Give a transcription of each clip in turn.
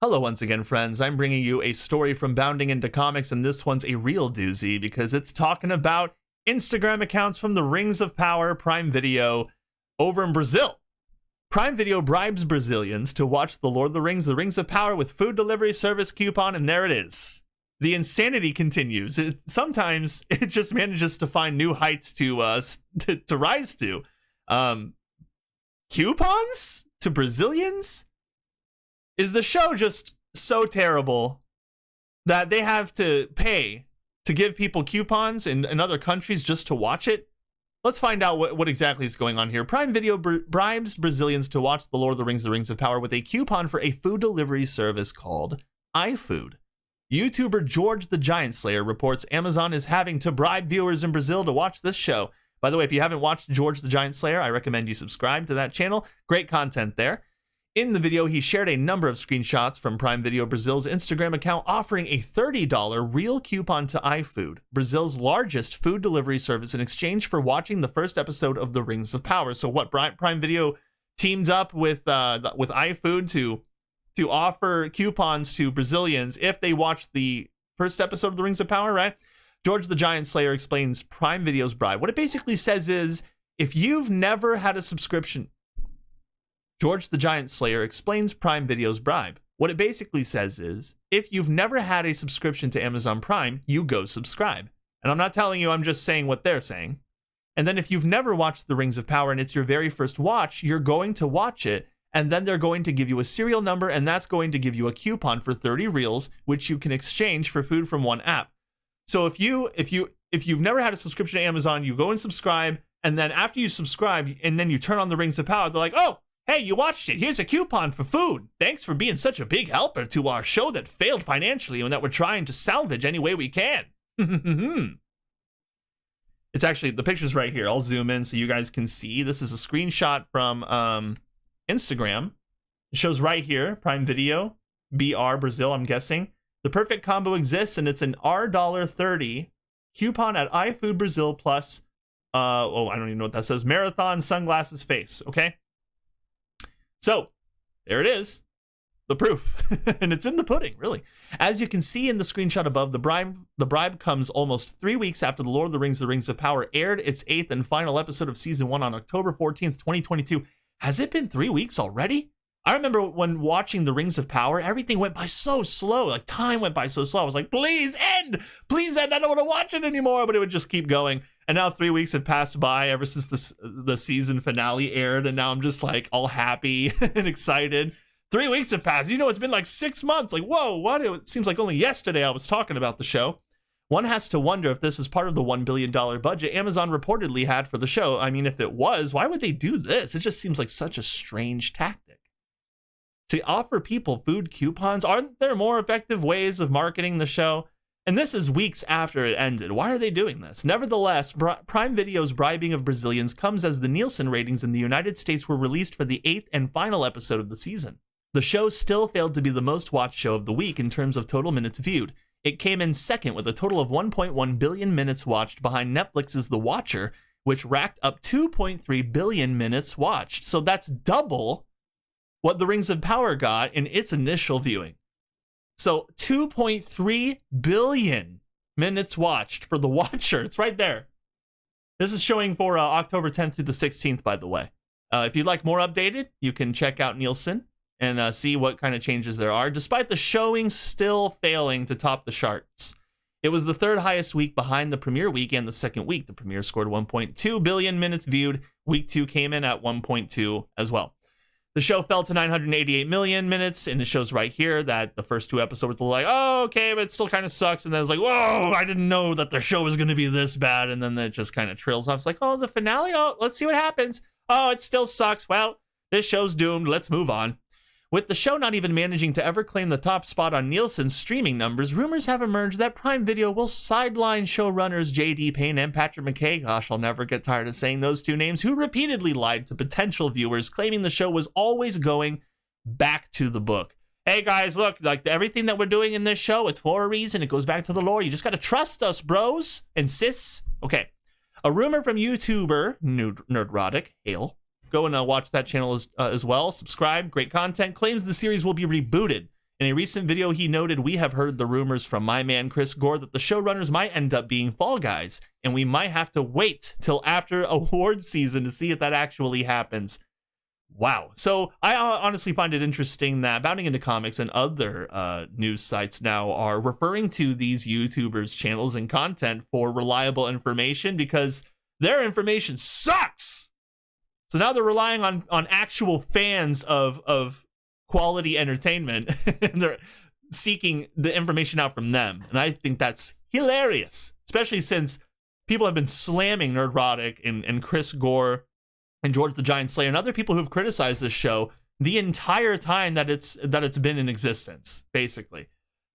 Hello once again, friends. I'm bringing you a story from Bounding Into Comics, and this one's a real doozy because it's talking about Instagram accounts from the Rings of Power Prime Video over in Brazil. Prime Video bribes Brazilians to watch The Lord of the Rings of Power with food delivery service coupon, and there it is. The insanity continues. Sometimes it just manages to find new heights to rise to. Coupons to Brazilians? Is the show just so terrible that they have to pay to give people coupons in other countries just to watch it? Let's find out what exactly is going on here. Prime Video bribes Brazilians to watch The Lord of the Rings of Power with a coupon for a food delivery service called iFood. YouTuber George the Giant Slayer reports Amazon is having to bribe viewers in Brazil to watch this show. By the way, if you haven't watched George the Giant Slayer, I recommend you subscribe to that channel. Great content there. In the video, he shared a number of screenshots from Prime Video Brazil's Instagram account offering a $30 real coupon to iFood, Brazil's largest food delivery service, in exchange for watching the first episode of The Rings of Power. So what, Prime Video teamed up with iFood to offer coupons to Brazilians if they watch the first episode of The Rings of Power, right? George the Giant Slayer explains Prime Video's bribe. What it basically says is, if you've never had a subscription... George the Giant Slayer explains Prime Video's bribe. What it basically says is, if you've never had a subscription to Amazon Prime, you go subscribe. And I'm not telling you, I'm just saying what they're saying. And then if you've never watched The Rings of Power and it's your very first watch, you're going to watch it, and then they're going to give you a serial number, and that's going to give you a coupon for 30 reals, which you can exchange for food from one app. So if you've never had a subscription to Amazon, you go and subscribe, and then after you subscribe, and then you turn on The Rings of Power, they're like, oh, hey, you watched it. Here's a coupon for food. Thanks for being such a big helper to our show that failed financially and that we're trying to salvage any way we can. It's actually, the picture's right here. I'll zoom in so you guys can see. This is a screenshot from Instagram. It shows right here, Prime Video, BR Brazil, I'm guessing. The perfect combo exists, and it's an $30 coupon at iFood Brazil plus, I don't even know what that says, Marathon Sunglasses Face, okay? So, there it is, the proof, and it's in the pudding, really. As you can see in the screenshot above, the bribe comes almost 3 weeks after The Lord of the Rings of Power aired its 8th and final episode of Season 1 on October 14th, 2022. Has it been 3 weeks already? I remember when watching The Rings of Power, everything went by so slow, like time went by so slow. I was like, please end, I don't want to watch it anymore, but it would just keep going. And now 3 weeks have passed by ever since the season finale aired, and now I'm just like all happy and excited. 3 weeks have passed. You know, it's been like 6 months. Like, whoa, what? It seems like only yesterday I was talking about the show. One has to wonder if this is part of the $1 billion budget Amazon reportedly had for the show. I mean, if it was, why would they do this? It just seems like such a strange tactic. To offer people food coupons, aren't there more effective ways of marketing the show? And this is weeks after it ended. Why are they doing this? Nevertheless, Prime Video's bribing of Brazilians comes as the Nielsen ratings in the United States were released for the 8th and final episode of the season. The show still failed to be the most watched show of the week in terms of total minutes viewed. It came in second with a total of 1.1 billion minutes watched behind Netflix's The Watcher, which racked up 2.3 billion minutes watched. So that's double what The Rings of Power got in its initial viewing. So 2.3 billion minutes watched for The Watcher. It's right there. This is showing for October 10th through the 16th, by the way. If you'd like more updated, you can check out Nielsen and see what kind of changes there are, despite the showing still failing to top the charts. It was the third highest week behind the premiere week and the second week. The premiere scored 1.2 billion minutes viewed. Week 2 came in at 1.2 as well. The show fell to 988 million minutes, and it shows right here that the first 2 episodes were like, oh, okay, but it still kind of sucks. And then it's like, whoa, I didn't know that the show was going to be this bad. And then it just kind of trails off. It's like, oh, the finale, oh, let's see what happens. Oh, it still sucks. Well, this show's doomed. Let's move on. With the show not even managing to ever claim the top spot on Nielsen's streaming numbers, rumors have emerged that Prime Video will sideline showrunners J.D. Payne and Patrick McKay, gosh, I'll never get tired of saying those two names, who repeatedly lied to potential viewers, claiming the show was always going back to the book. Hey guys, look, like everything that we're doing in this show, it's for a reason. It goes back to the lore. You just got to trust us, bros and sis. Okay. A rumor from YouTuber Nerdrotic, hail, go and watch that channel as well. Subscribe. Great content. Claims the series will be rebooted In a recent video, he noted, "We have heard the rumors from my man Chris Gore that the showrunners might end up being Fall Guys, and we might have to wait till after awards season to see if that actually happens." Wow. So I honestly find it interesting that Bounding Into Comics and other news sites now are referring to these YouTubers' channels and content for reliable information because their information sucks. So now they're relying on actual fans of quality entertainment and they're seeking the information out from them. And I think that's hilarious, especially since people have been slamming Nerdrotic and Chris Gore and George the Giant Slayer and other people who've criticized this show the entire time that it's been in existence, basically.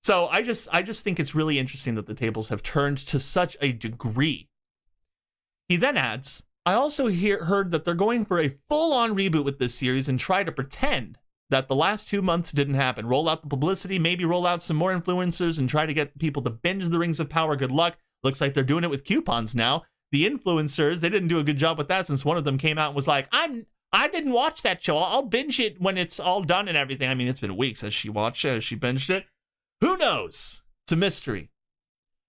So I just think it's really interesting that the tables have turned to such a degree. He then adds, "I also heard that they're going for a full-on reboot with this series and try to pretend that the last 2 months didn't happen. Roll out the publicity, maybe roll out some more influencers and try to get people to binge the Rings of Power. Good luck. Looks like they're doing it with coupons now. The influencers, they didn't do a good job with that since one of them came out and was like, I didn't watch that show. I'll binge it when it's all done and everything." I mean, it's been weeks. Has she watched it? Has she binged it? Who knows? It's a mystery.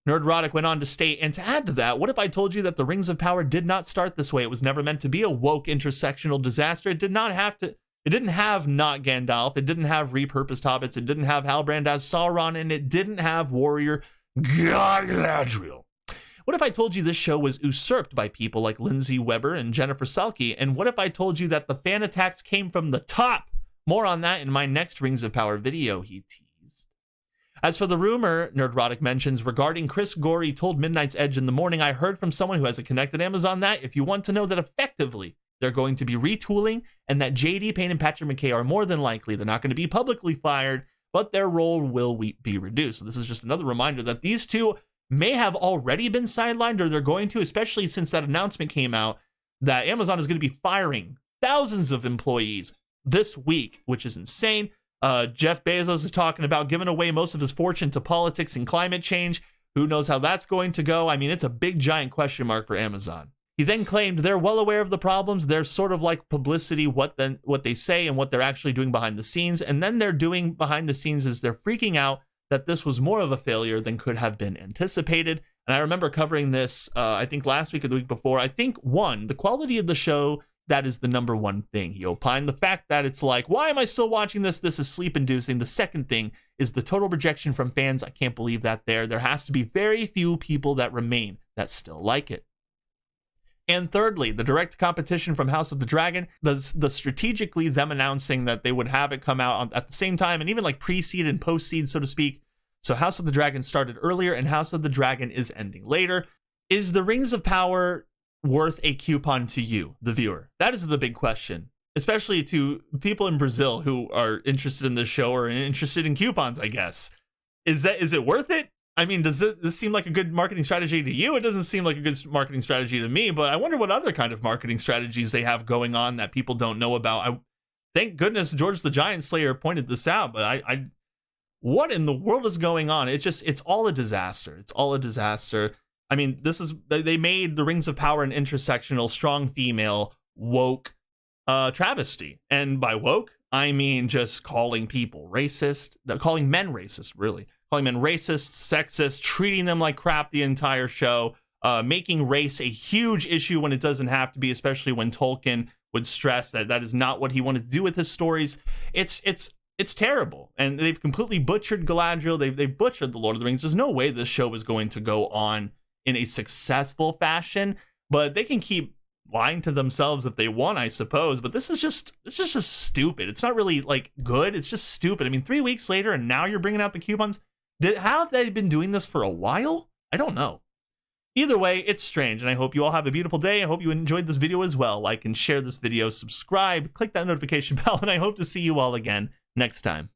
Nerdrotic went on to state, "And to add to that, what if I told you that the Rings of Power did not start this way? It was never meant to be a woke intersectional disaster. It didn't have not Gandalf. It didn't have repurposed hobbits. It didn't have Halbrand as Sauron, and it didn't have warrior Galadriel. What if I told you this show was usurped by people like Lindsay Weber and Jennifer Selke? And what if I told you that the fan attacks came from the top? More on that in my next Rings of Power video," he teased. As for the rumor Nerdrotic mentions regarding Chris Gore, he told Midnight's Edge in the morning, "I heard from someone who has a connected Amazon that if you want to know that effectively they're going to be retooling and that JD Payne and Patrick McKay are more than likely, they're not going to be publicly fired, but their role will be reduced." So this is just another reminder that these two may have already been sidelined or they're going to, especially since that announcement came out that Amazon is going to be firing thousands of employees this week, which is insane. Jeff Bezos is talking about giving away most of his fortune to politics and climate change. Who knows how that's going to go? I mean, it's a big, giant question mark for Amazon. He then claimed they're well aware of the problems. They're sort of like publicity, what they say and what they're actually doing behind the scenes. And then they're doing behind the scenes is they're freaking out that this was more of a failure than could have been anticipated. And I remember covering this, I think last week or the week before. I think, one, the quality of the show, that is the number one thing. He opined the fact that it's like, why am I still watching this? This is sleep-inducing. The second thing is the total rejection from fans. I can't believe that there has to be very few people that remain that still like it. And thirdly, the direct competition from House of the Dragon, the strategically them announcing that they would have it come out at the same time and even like pre-seed and post-seed, so to speak. So House of the Dragon started earlier and House of the Dragon is ending later. Is the Rings of Power worth a coupon to you, the viewer? That is the big question, especially to people in Brazil who are interested in this show or interested in coupons, I guess. Is it worth it? I mean, does this seem like a good marketing strategy to you? It doesn't seem like a good marketing strategy to me, but I wonder what other kind of marketing strategies they have going on that people don't know about. Thank goodness George the Giant Slayer pointed this out, but what in the world is going on? It's all a disaster. It's all a disaster. I mean, they made the Rings of Power an intersectional, strong female, woke travesty. And by woke, I mean just calling people racist, calling men racist, really. Calling men racist, sexist, treating them like crap the entire show, making race a huge issue when it doesn't have to be, especially when Tolkien would stress that is not what he wanted to do with his stories. It's terrible. And they've completely butchered Galadriel. They've butchered The Lord of the Rings. There's no way this show is going to go on in a successful fashion, but they can keep lying to themselves if they want, I suppose. But it's just stupid. It's not really like good. It's just stupid. I mean, 3 weeks later and now you're bringing out the coupons. Have they been doing this for a while? I don't know. Either way, it's strange, and I hope you all have a beautiful day. I hope you enjoyed this video as well. Like and share this video, subscribe, click that notification bell, and I hope to see you all again next time.